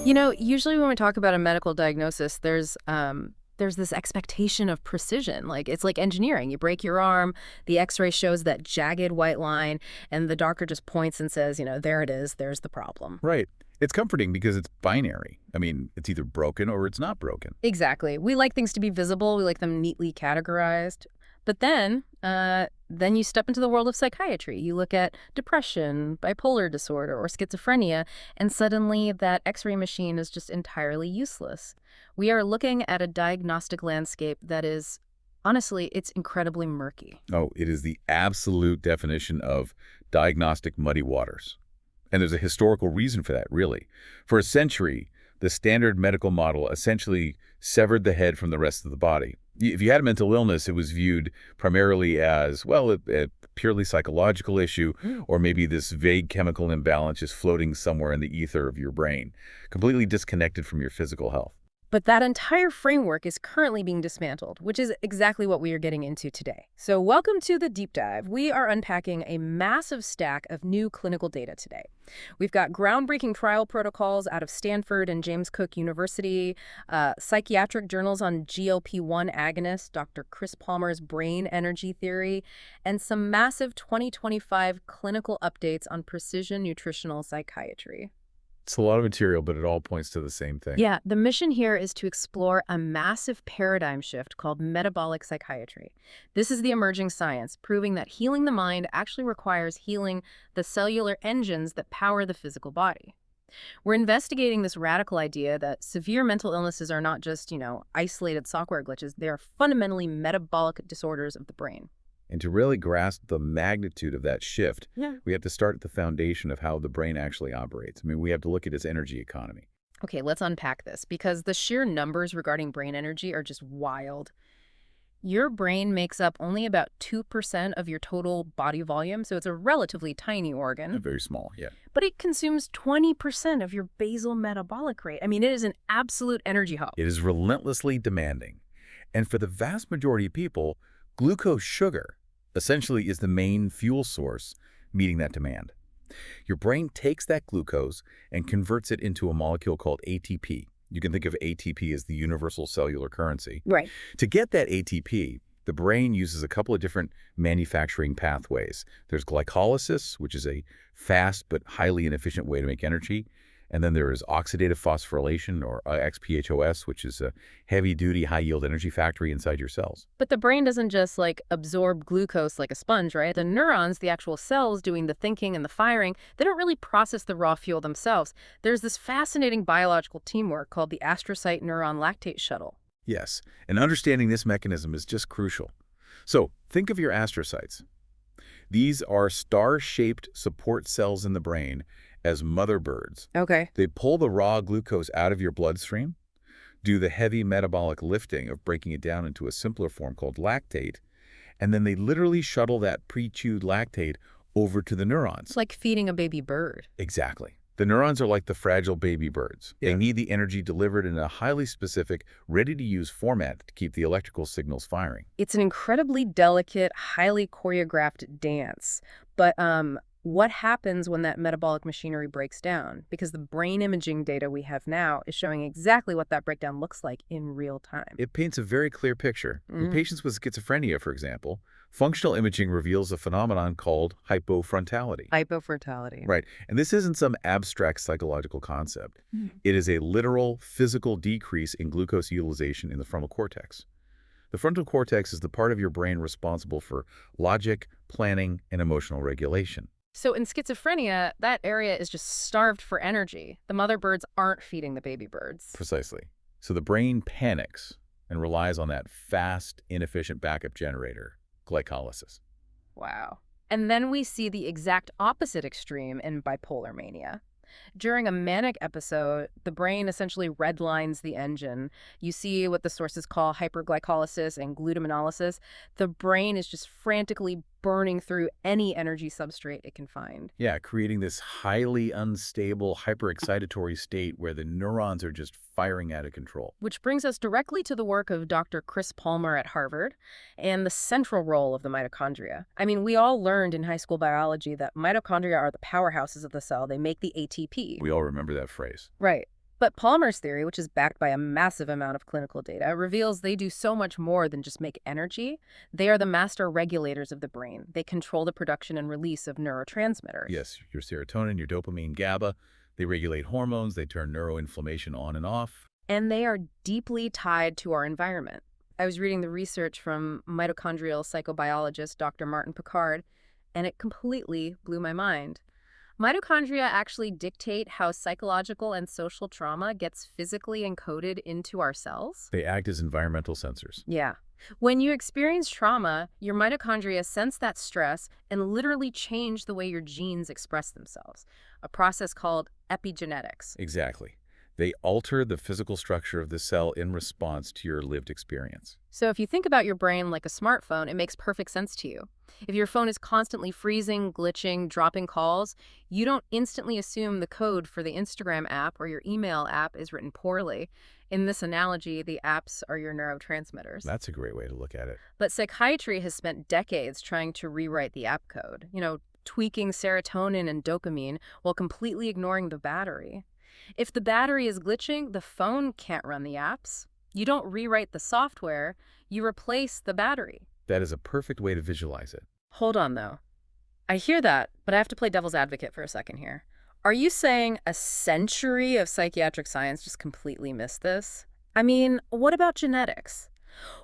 Usually when we talk about a medical diagnosis, there's this expectation of precision. Like it's like engineering. You break your arm, the X-ray shows that jagged white line, and the doctor just points and says, there it is, there's the problem. Right. It's comforting because it's binary. I mean, it's either broken or it's not broken. Exactly. We like things to be visible. We like them neatly categorized. But then you step into the world of psychiatry. You look at depression, bipolar disorder, or schizophrenia, and suddenly that X-ray machine is just entirely useless. We are looking at a diagnostic landscape that is, honestly, it's incredibly murky. Oh, it is the absolute definition of diagnostic muddy waters. And there's a historical reason for that, really. For a century, the standard medical model essentially severed the head from the rest of the body. If you had a mental illness, it was viewed primarily as, well, a purely psychological issue, or maybe this vague chemical imbalance just floating somewhere in the ether of your brain, completely disconnected from your physical health. But that entire framework is currently being dismantled, which is exactly what we are getting into today. So welcome to the deep dive. We are unpacking a massive stack of new clinical data today. We've got groundbreaking trial protocols out of Stanford and James Cook University, psychiatric journals on GLP-1 agonists, Dr. Chris Palmer's brain energy theory, and some massive 2025 clinical updates on precision nutritional psychiatry. It's a lot of material, but it all points to the same thing. Yeah, the mission here is to explore a massive paradigm shift called metabolic psychiatry. This is the emerging science, proving that healing the mind actually requires healing the cellular engines that power the physical body. We're investigating this radical idea that severe mental illnesses are not just, isolated software glitches. They are fundamentally metabolic disorders of the brain. And to really grasp the magnitude of that shift, we have to start at the foundation of how the brain actually operates. I mean, we have to look at its energy economy. Okay, let's unpack this, because the sheer numbers regarding brain energy are just wild. Your brain makes up only about 2% of your total body volume, so it's a relatively tiny organ. Very small, yeah. But it consumes 20% of your basal metabolic rate. I mean, it is an absolute energy hub. It is relentlessly demanding. And for the vast majority of people, glucose sugar essentially is the main fuel source meeting that demand. Your brain takes that glucose and converts it into a molecule called ATP. You can think of ATP as the universal cellular currency. Right. To get that ATP, the brain uses a couple of different manufacturing pathways. There's glycolysis, which is a fast but highly inefficient way to make energy. And then there is oxidative phosphorylation, or XPHOS, which is a heavy-duty, high-yield energy factory inside your cells. But the brain doesn't just, absorb glucose like a sponge, right? The neurons, the actual cells doing the thinking and the firing, they don't really process the raw fuel themselves. There's this fascinating biological teamwork called the astrocyte neuron lactate shuttle. Yes, and understanding this mechanism is just crucial. So think of your astrocytes. These are star-shaped support cells in the brain as mother birds. Okay. They pull the raw glucose out of your bloodstream, do the heavy metabolic lifting of breaking it down into a simpler form called lactate, and then they literally shuttle that pre-chewed lactate over to the neurons. It's like feeding a baby bird. Exactly. The neurons are like the fragile baby birds. Yeah. They need the energy delivered in a highly specific, ready-to-use format to keep the electrical signals firing. It's an incredibly delicate, highly choreographed dance. But what happens when that metabolic machinery breaks down? Because the brain imaging data we have now is showing exactly what that breakdown looks like in real time. It paints a very clear picture. In patients with schizophrenia, for example, functional imaging reveals a phenomenon called hypofrontality. Hypofrontality. Right. And this isn't some abstract psychological concept. It is a literal physical decrease in glucose utilization in the frontal cortex. The frontal cortex is the part of your brain responsible for logic, planning, and emotional regulation. So in schizophrenia, that area is just starved for energy. The mother birds aren't feeding the baby birds. Precisely. So the brain panics and relies on that fast, inefficient backup generator, glycolysis. Wow. And then we see the exact opposite extreme in bipolar mania. During a manic episode, the brain essentially redlines the engine. You see what the sources call hyperglycolysis and glutaminolysis. The brain is just frantically burning through any energy substrate it can find. Yeah, creating this highly unstable, hyperexcitatory state where the neurons are just firing out of control. Which brings us directly to the work of Dr. Chris Palmer at Harvard and the central role of the mitochondria. I mean, we all learned in high school biology that mitochondria are the powerhouses of the cell. They make the ATP. We all remember that phrase. Right. But Palmer's theory, which is backed by a massive amount of clinical data, reveals they do so much more than just make energy. They are the master regulators of the brain. They control the production and release of neurotransmitters. Yes, your serotonin, your dopamine, GABA, they regulate hormones, they turn neuroinflammation on and off. And they are deeply tied to our environment. I was reading the research from mitochondrial psychobiologist Dr. Martin Picard, and it completely blew my mind. Mitochondria actually dictate how psychological and social trauma gets physically encoded into our cells. They act as environmental sensors. Yeah. When you experience trauma, your mitochondria sense that stress and literally change the way your genes express themselves, a process called epigenetics. Exactly. They alter the physical structure of the cell in response to your lived experience. So if you think about your brain like a smartphone, it makes perfect sense to you. If your phone is constantly freezing, glitching, dropping calls, you don't instantly assume the code for the Instagram app or your email app is written poorly. In this analogy, the apps are your neurotransmitters. That's a great way to look at it. But psychiatry has spent decades trying to rewrite the app code, tweaking serotonin and dopamine while completely ignoring the battery. If the battery is glitching, the phone can't run the apps. You don't rewrite the software, you replace the battery. That is a perfect way to visualize it. Hold on, though. I hear that, but I have to play devil's advocate for a second here. Are you saying a century of psychiatric science just completely missed this? I mean, what about genetics?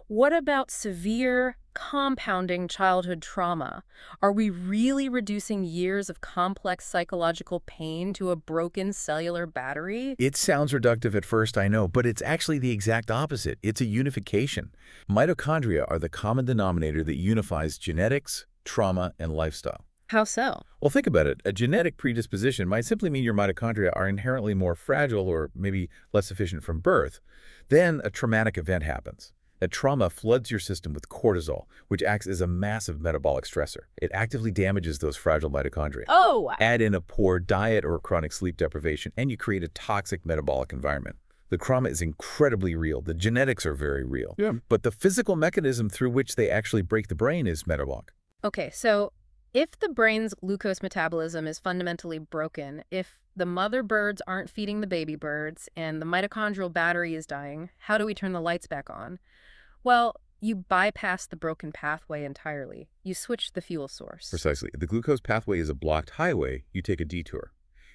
What about severe, compounding childhood trauma? Are we really reducing years of complex psychological pain to a broken cellular battery? It sounds reductive at first, I know, but it's actually the exact opposite. It's a unification. Mitochondria are the common denominator that unifies genetics, trauma, and lifestyle. How so? Well, think about it. A genetic predisposition might simply mean your mitochondria are inherently more fragile or maybe less efficient from birth. Then a traumatic event happens. That trauma floods your system with cortisol, which acts as a massive metabolic stressor. It actively damages those fragile mitochondria. Oh! Add in a poor diet or chronic sleep deprivation, and you create a toxic metabolic environment. The trauma is incredibly real. The genetics are very real. Yeah. But the physical mechanism through which they actually break the brain is metabolic. Okay, so if the brain's glucose metabolism is fundamentally broken, if the mother birds aren't feeding the baby birds and the mitochondrial battery is dying, how do we turn the lights back on? Well, you bypass the broken pathway entirely. You switch the fuel source. Precisely. If the glucose pathway is a blocked highway, you take a detour.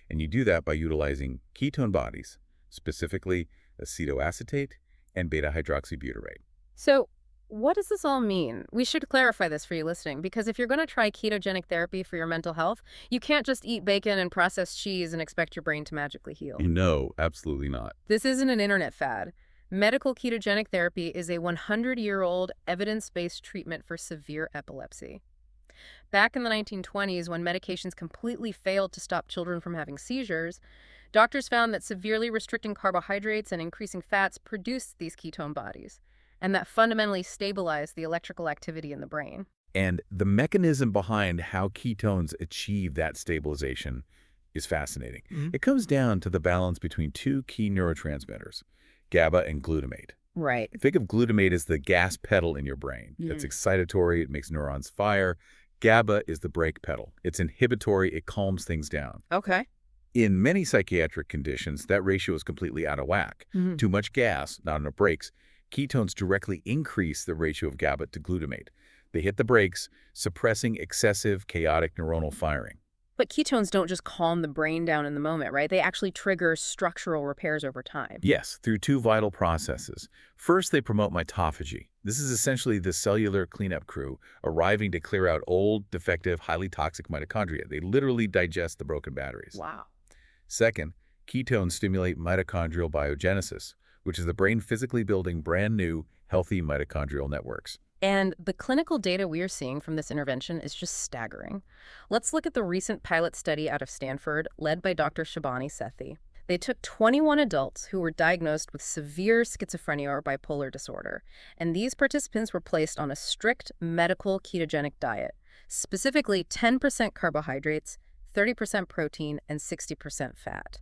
And you do that by utilizing ketone bodies, specifically acetoacetate and beta-hydroxybutyrate. So what does this all mean? We should clarify this for you listening, because if you're going to try ketogenic therapy for your mental health, you can't just eat bacon and processed cheese and expect your brain to magically heal. No, absolutely not. This isn't an internet fad. Medical ketogenic therapy is a 100-year-old evidence-based treatment for severe epilepsy. Back in the 1920s, when medications completely failed to stop children from having seizures, doctors found that severely restricting carbohydrates and increasing fats produced these ketone bodies, and that fundamentally stabilized the electrical activity in the brain. And the mechanism behind how ketones achieve that stabilization is fascinating. It comes down to the balance between two key neurotransmitters, GABA and glutamate. Right. Think of glutamate as the gas pedal in your brain. It's excitatory, it makes neurons fire. GABA is the brake pedal. It's inhibitory, it calms things down. Okay. In many psychiatric conditions, that ratio is completely out of whack. Too much gas, not enough brakes. Ketones directly increase the ratio of GABA to glutamate. They hit the brakes, suppressing excessive, chaotic neuronal firing. But ketones don't just calm the brain down in the moment, right? They actually trigger structural repairs over time. Yes, through two vital processes. First, they promote mitophagy. This is essentially the cellular cleanup crew arriving to clear out old, defective, highly toxic mitochondria. They literally digest the broken batteries. Wow. Second, ketones stimulate mitochondrial biogenesis, which is the brain physically building brand new, healthy mitochondrial networks. And the clinical data we are seeing from this intervention is just staggering. Let's look at the recent pilot study out of Stanford, led by Dr. Shebani Sethi. They took 21 adults who were diagnosed with severe schizophrenia or bipolar disorder, and these participants were placed on a strict medical ketogenic diet, specifically 10% carbohydrates, 30% protein, and 60% fat.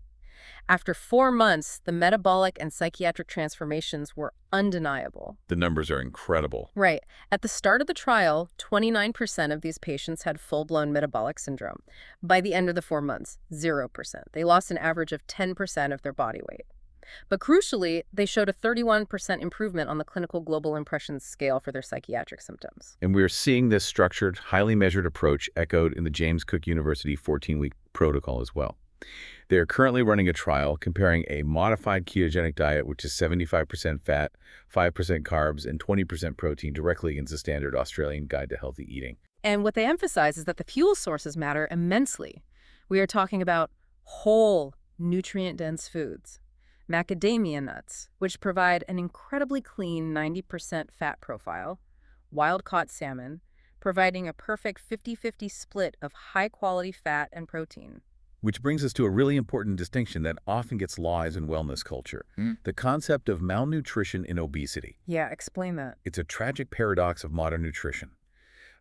After 4 months, the metabolic and psychiatric transformations were undeniable. The numbers are incredible. Right. At the start of the trial, 29% of these patients had full-blown metabolic syndrome. By the end of the 4 months, 0%. They lost an average of 10% of their body weight. But crucially, they showed a 31% improvement on the Clinical Global Impressions scale for their psychiatric symptoms. And we're seeing this structured, highly measured approach echoed in the James Cook University 14-week protocol as well. They are currently running a trial comparing a modified ketogenic diet, which is 75% fat, 5% carbs, and 20% protein directly against the standard Australian Guide to Healthy Eating. And what they emphasize is that the fuel sources matter immensely. We are talking about whole, nutrient-dense foods. Macadamia nuts, which provide an incredibly clean 90% fat profile. Wild-caught salmon, providing a perfect 50-50 split of high-quality fat and protein. Which brings us to a really important distinction that often gets lost in wellness culture. The concept of malnutrition in obesity. Yeah, explain that. It's a tragic paradox of modern nutrition.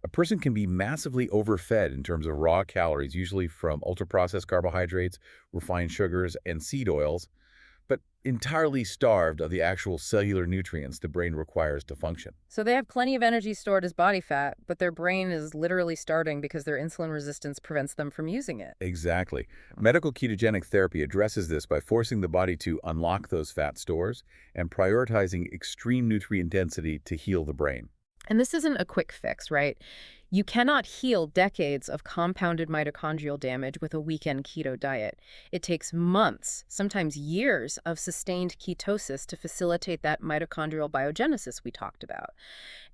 A person can be massively overfed in terms of raw calories, usually from ultra-processed carbohydrates, refined sugars, and seed oils, but entirely starved of the actual cellular nutrients the brain requires to function. So they have plenty of energy stored as body fat, but their brain is literally starving because their insulin resistance prevents them from using it. Exactly. Medical ketogenic therapy addresses this by forcing the body to unlock those fat stores and prioritizing extreme nutrient density to heal the brain. And this isn't a quick fix, right? You cannot heal decades of compounded mitochondrial damage with a weekend keto diet. It takes months, sometimes years, of sustained ketosis to facilitate that mitochondrial biogenesis we talked about.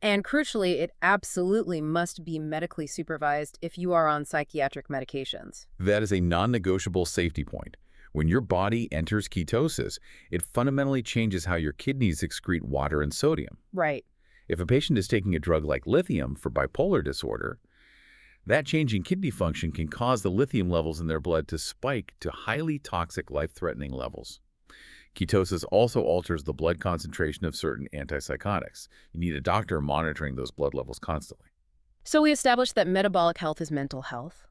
And crucially, it absolutely must be medically supervised if you are on psychiatric medications. That is a non-negotiable safety point. When your body enters ketosis, it fundamentally changes how your kidneys excrete water and sodium. Right. If a patient is taking a drug like lithium for bipolar disorder, that change in kidney function can cause the lithium levels in their blood to spike to highly toxic, life-threatening levels. Ketosis also alters the blood concentration of certain antipsychotics. You need a doctor monitoring those blood levels constantly. So we established that metabolic health is mental health.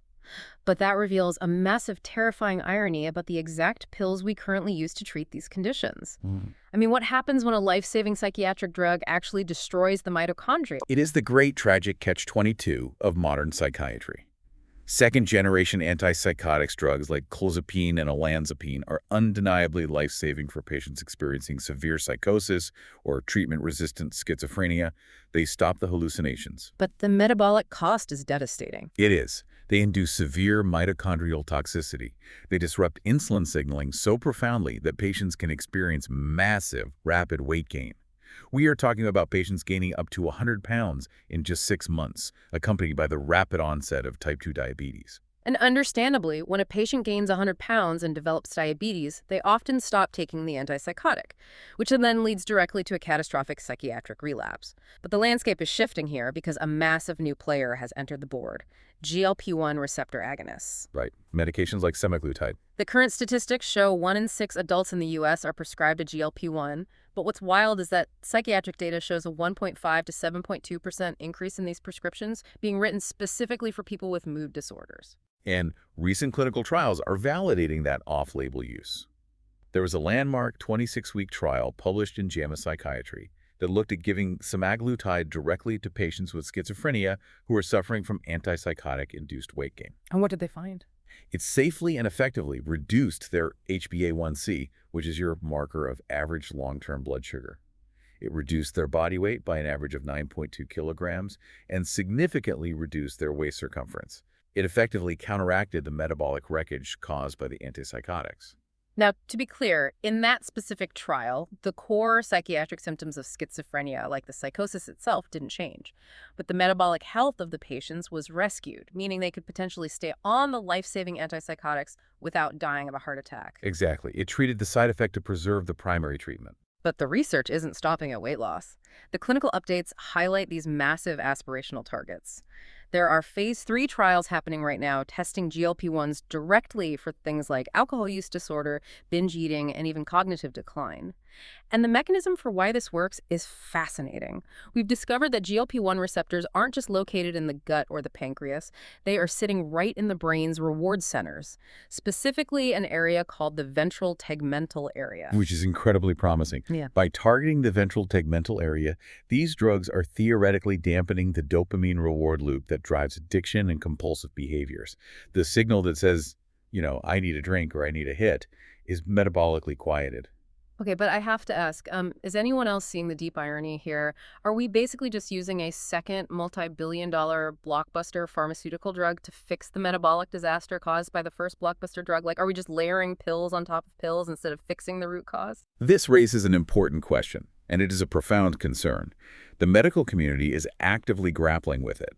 But that reveals a massive, terrifying irony about the exact pills we currently use to treat these conditions. I mean, what happens when a life-saving psychiatric drug actually destroys the mitochondria? It is the great tragic catch-22 of modern psychiatry. Second-generation antipsychotics drugs like clozapine and olanzapine are undeniably life-saving for patients experiencing severe psychosis or treatment-resistant schizophrenia. They stop the hallucinations. But the metabolic cost is devastating. It is. They induce severe mitochondrial toxicity. They disrupt insulin signaling so profoundly that patients can experience massive, rapid weight gain. We are talking about patients gaining up to 100 pounds in just 6 months, accompanied by the rapid onset of type 2 diabetes. And understandably, when a patient gains 100 pounds and develops diabetes, they often stop taking the antipsychotic, which then leads directly to a catastrophic psychiatric relapse. But the landscape is shifting here because a massive new player has entered the board: GLP-1 receptor agonists. Right. Medications like semaglutide. The current statistics show 1 in 6 adults in the U.S. are prescribed a GLP-1, but what's wild is that psychiatric data shows a 1.5 to 7.2% increase in these prescriptions being written specifically for people with mood disorders. And recent clinical trials are validating that off-label use. There was a landmark 26-week trial published in JAMA Psychiatry that looked at giving semaglutide directly to patients with schizophrenia who are suffering from antipsychotic-induced weight gain. And what did they find? It safely and effectively reduced their HbA1c, which is your marker of average long-term blood sugar. It reduced their body weight by an average of 9.2 kilograms and significantly reduced their waist circumference. It effectively counteracted the metabolic wreckage caused by the antipsychotics. Now, to be clear, in that specific trial, the core psychiatric symptoms of schizophrenia, like the psychosis itself, didn't change. But the metabolic health of the patients was rescued, meaning they could potentially stay on the life-saving antipsychotics without dying of a heart attack. Exactly. It treated the side effect to preserve the primary treatment. But the research isn't stopping at weight loss. The clinical updates highlight these massive aspirational targets. There are phase 3 trials happening right now testing GLP-1s directly for things like alcohol use disorder, binge eating, and even cognitive decline. And the mechanism for why this works is fascinating. We've discovered that GLP-1 receptors aren't just located in the gut or the pancreas. They are sitting right in the brain's reward centers, specifically an area called the ventral tegmental area. Which is incredibly promising. Yeah. By targeting the ventral tegmental area, these drugs are theoretically dampening the dopamine reward loop that drives addiction and compulsive behaviors. The signal that says, I need a drink or I need a hit is metabolically quieted. Okay, but I have to ask, is anyone else seeing the deep irony here? Are we basically just using a second multi-billion-dollar blockbuster pharmaceutical drug to fix the metabolic disaster caused by the first blockbuster drug? Like, are we just layering pills on top of pills instead of fixing the root cause? This raises an important question, and it is a profound concern. The medical community is actively grappling with it.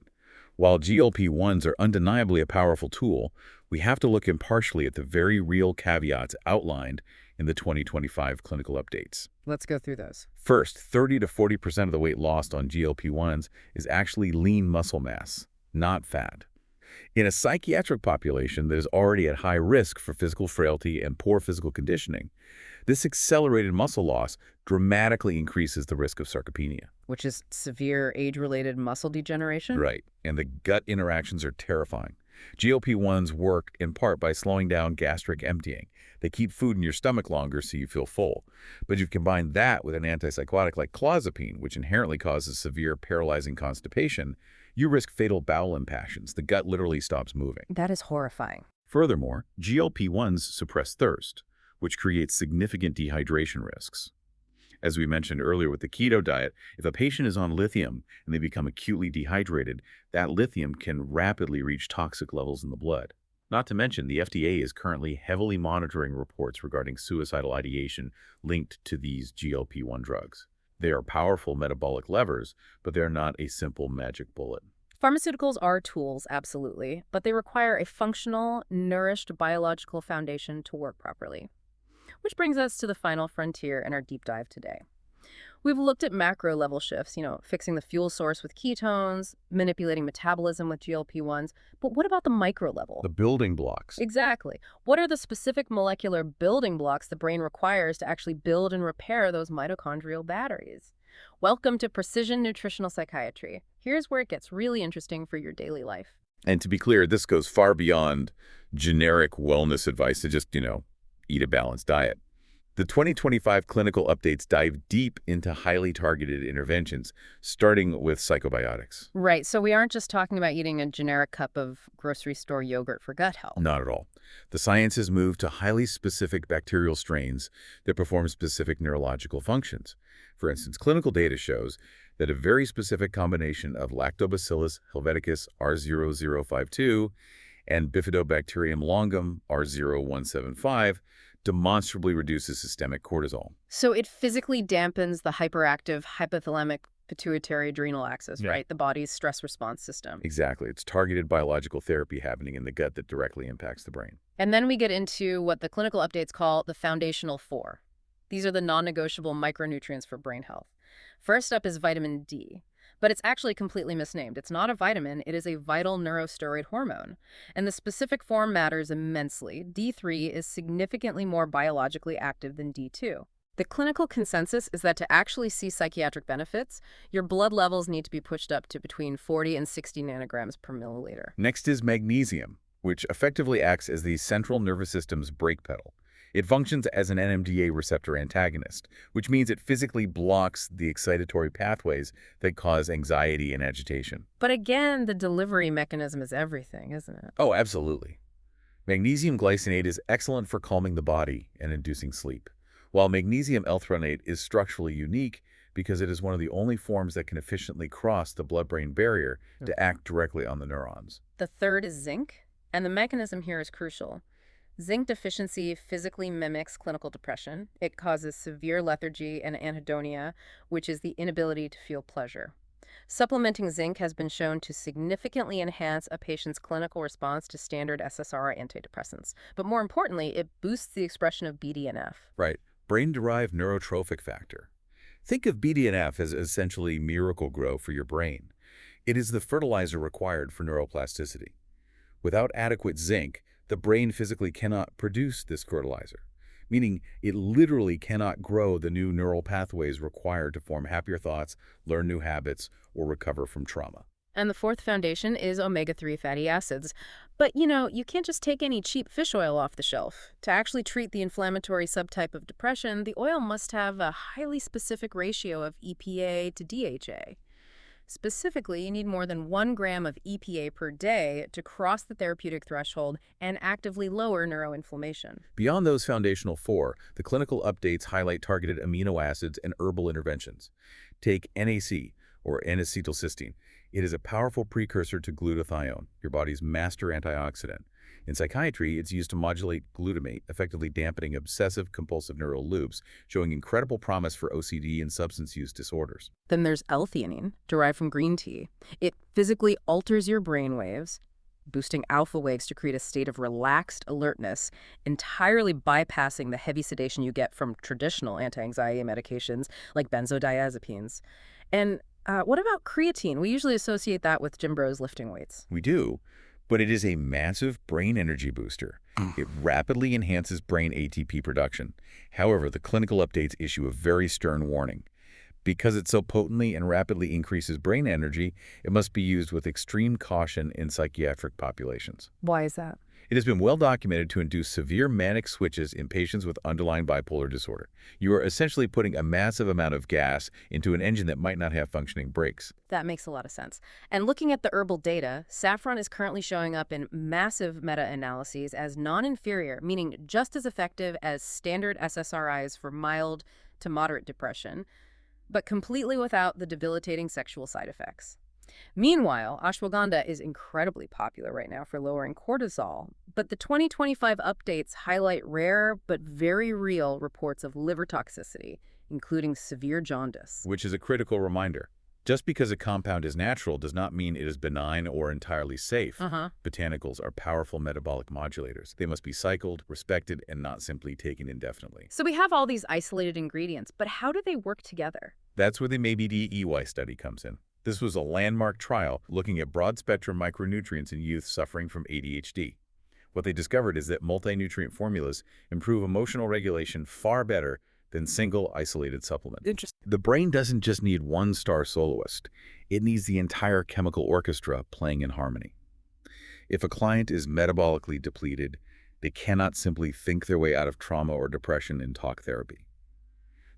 While GLP-1s are undeniably a powerful tool, we have to look impartially at the very real caveats outlined in the 2025 clinical updates. Let's go through those. First, 30 to 40% of the weight lost on GLP-1s is actually lean muscle mass, not fat. In a psychiatric population that is already at high risk for physical frailty and poor physical conditioning, this accelerated muscle loss dramatically increases the risk of sarcopenia. Which is severe age-related muscle degeneration? Right, and the gut interactions are terrifying. GLP-1s work in part by slowing down gastric emptying. They keep food in your stomach longer so you feel full. But you combine that with an antipsychotic like clozapine, which inherently causes severe paralyzing constipation, you risk fatal bowel impactions. The gut literally stops moving. That is horrifying. Furthermore, GLP-1s suppress thirst, which creates significant dehydration risks. As we mentioned earlier with the keto diet, if a patient is on lithium and they become acutely dehydrated, that lithium can rapidly reach toxic levels in the blood. Not to mention, the FDA is currently heavily monitoring reports regarding suicidal ideation linked to these GLP-1 drugs. They are powerful metabolic levers, but they're not a simple magic bullet. Pharmaceuticals are tools, absolutely, but they require a functional, nourished biological foundation to work properly. Which brings us to the final frontier in our deep dive today. We've looked at macro level shifts, fixing the fuel source with ketones, manipulating metabolism with GLP-1s, but what about the micro level? The building blocks. Exactly. What are the specific molecular building blocks the brain requires to actually build and repair those mitochondrial batteries? Welcome to Precision Nutritional Psychiatry. Here's where it gets really interesting for your daily life. And to be clear, this goes far beyond generic wellness advice to just, eat a balanced diet. The 2025 clinical updates dive deep into highly targeted interventions, starting with psychobiotics. Right, so we aren't just talking about eating a generic cup of grocery store yogurt for gut health. Not at all. The science has moved to highly specific bacterial strains that perform specific neurological functions. For instance, clinical data shows that a very specific combination of Lactobacillus helveticus R0052 and Bifidobacterium longum R0175 demonstrably reduces systemic cortisol. So it physically dampens the hyperactive hypothalamic pituitary adrenal axis, right? The body's stress response system. Exactly. It's targeted biological therapy happening in the gut that directly impacts the brain. And then we get into what the clinical updates call the foundational four. These are the non-negotiable micronutrients for brain health. First up is vitamin D. But it's actually completely misnamed. It's not a vitamin, it is a vital neurosteroid hormone. And the specific form matters immensely. D3 is significantly more biologically active than D2. The clinical consensus is that to actually see psychiatric benefits, your blood levels need to be pushed up to between 40 and 60 nanograms per milliliter. Next is magnesium, which effectively acts as the central nervous system's brake pedal. It functions as an NMDA receptor antagonist, which means it physically blocks the excitatory pathways that cause anxiety and agitation. But again, the delivery mechanism is everything, isn't it? Oh, absolutely. Magnesium glycinate is excellent for calming the body and inducing sleep, while magnesium L-threonate is structurally unique because it is one of the only forms that can efficiently cross the blood-brain barrier to act directly on the neurons. The third is zinc, and the mechanism here is crucial. Zinc deficiency physically mimics clinical depression. It causes severe lethargy and anhedonia, which is the inability to feel pleasure. Supplementing zinc has been shown to significantly enhance a patient's clinical response to standard SSRI antidepressants. But more importantly, it boosts the expression of BDNF. Right. Brain-derived neurotrophic factor. Think of BDNF as essentially miracle-grow for your brain. It is the fertilizer required for neuroplasticity. Without adequate zinc, the brain physically cannot produce this fertilizer, meaning it literally cannot grow the new neural pathways required to form happier thoughts, learn new habits, or recover from trauma. And the fourth foundation is omega-3 fatty acids. But, you can't just take any cheap fish oil off the shelf. To actually treat the inflammatory subtype of depression, the oil must have a highly specific ratio of EPA to DHA. Specifically, you need more than 1 gram of EPA per day to cross the therapeutic threshold and actively lower neuroinflammation. Beyond those foundational four, the clinical updates highlight targeted amino acids and herbal interventions. Take NAC, or N-acetylcysteine. It is a powerful precursor to glutathione, your body's master antioxidant. In psychiatry, it's used to modulate glutamate, effectively dampening obsessive-compulsive neural loops, showing incredible promise for OCD and substance use disorders. Then there's L-theanine, derived from green tea. It physically alters your brain waves, boosting alpha waves to create a state of relaxed alertness, entirely bypassing the heavy sedation you get from traditional anti-anxiety medications like benzodiazepines. And what about creatine? We usually associate that with gym bros lifting weights. We do, but it is a massive brain energy booster. It rapidly enhances brain ATP production. However, the clinical updates issue a very stern warning. Because it so potently and rapidly increases brain energy, it must be used with extreme caution in psychiatric populations. Why is that? It has been well documented to induce severe manic switches in patients with underlying bipolar disorder. You are essentially putting a massive amount of gas into an engine that might not have functioning brakes. That makes a lot of sense. And looking at the herbal data, saffron is currently showing up in massive meta-analyses as non-inferior, meaning just as effective as standard SSRIs for mild to moderate depression, but completely without the debilitating sexual side effects. Meanwhile, ashwagandha is incredibly popular right now for lowering cortisol, but the 2025 updates highlight rare but very real reports of liver toxicity, including severe jaundice. Which is a critical reminder. Just because a compound is natural does not mean it is benign or entirely safe. Botanicals are powerful metabolic modulators. They must be cycled, respected, and not simply taken indefinitely. So we have all these isolated ingredients, but how do they work together? That's where the MABD-EY study comes in. This was a landmark trial looking at broad-spectrum micronutrients in youth suffering from ADHD. What they discovered is that multi-nutrient formulas improve emotional regulation far better than single isolated supplements. Interesting. The brain doesn't just need one star soloist. It needs the entire chemical orchestra playing in harmony. If a client is metabolically depleted, they cannot simply think their way out of trauma or depression in talk therapy.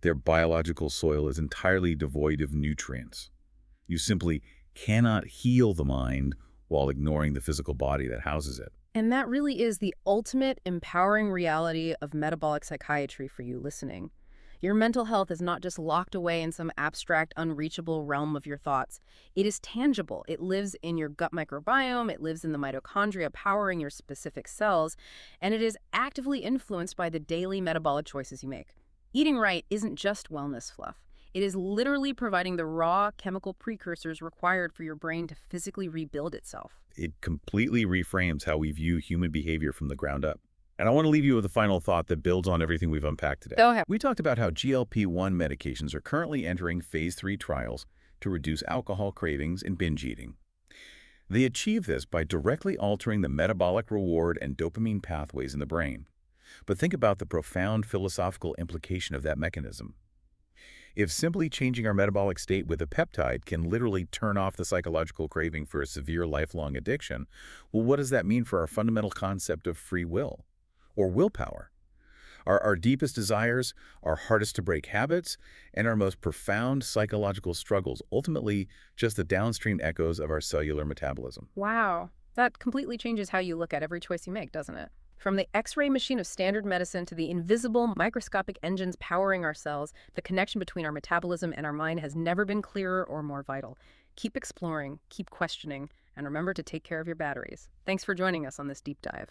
Their biological soil is entirely devoid of nutrients. You simply cannot heal the mind while ignoring the physical body that houses it. And that really is the ultimate empowering reality of metabolic psychiatry for you listening. Your mental health is not just locked away in some abstract, unreachable realm of your thoughts. It is tangible. It lives in your gut microbiome, it lives in the mitochondria powering your specific cells, and it is actively influenced by the daily metabolic choices you make. Eating right isn't just wellness fluff. It is literally providing the raw chemical precursors required for your brain to physically rebuild itself. It completely reframes how we view human behavior from the ground up. And I want to leave you with a final thought that builds on everything we've unpacked today. Go ahead. We talked about how GLP-1 medications are currently entering phase 3 trials to reduce alcohol cravings and binge eating. They achieve this by directly altering the metabolic reward and dopamine pathways in the brain. But think about the profound philosophical implication of that mechanism. If simply changing our metabolic state with a peptide can literally turn off the psychological craving for a severe lifelong addiction, well, what does that mean for our fundamental concept of free will or willpower? Are our deepest desires, our hardest to break habits, and our most profound psychological struggles ultimately just the downstream echoes of our cellular metabolism? Wow. That completely changes how you look at every choice you make, doesn't it? From the X-ray machine of standard medicine to the invisible microscopic engines powering our cells, the connection between our metabolism and our mind has never been clearer or more vital. Keep exploring, keep questioning, and remember to take care of your batteries. Thanks for joining us on this deep dive.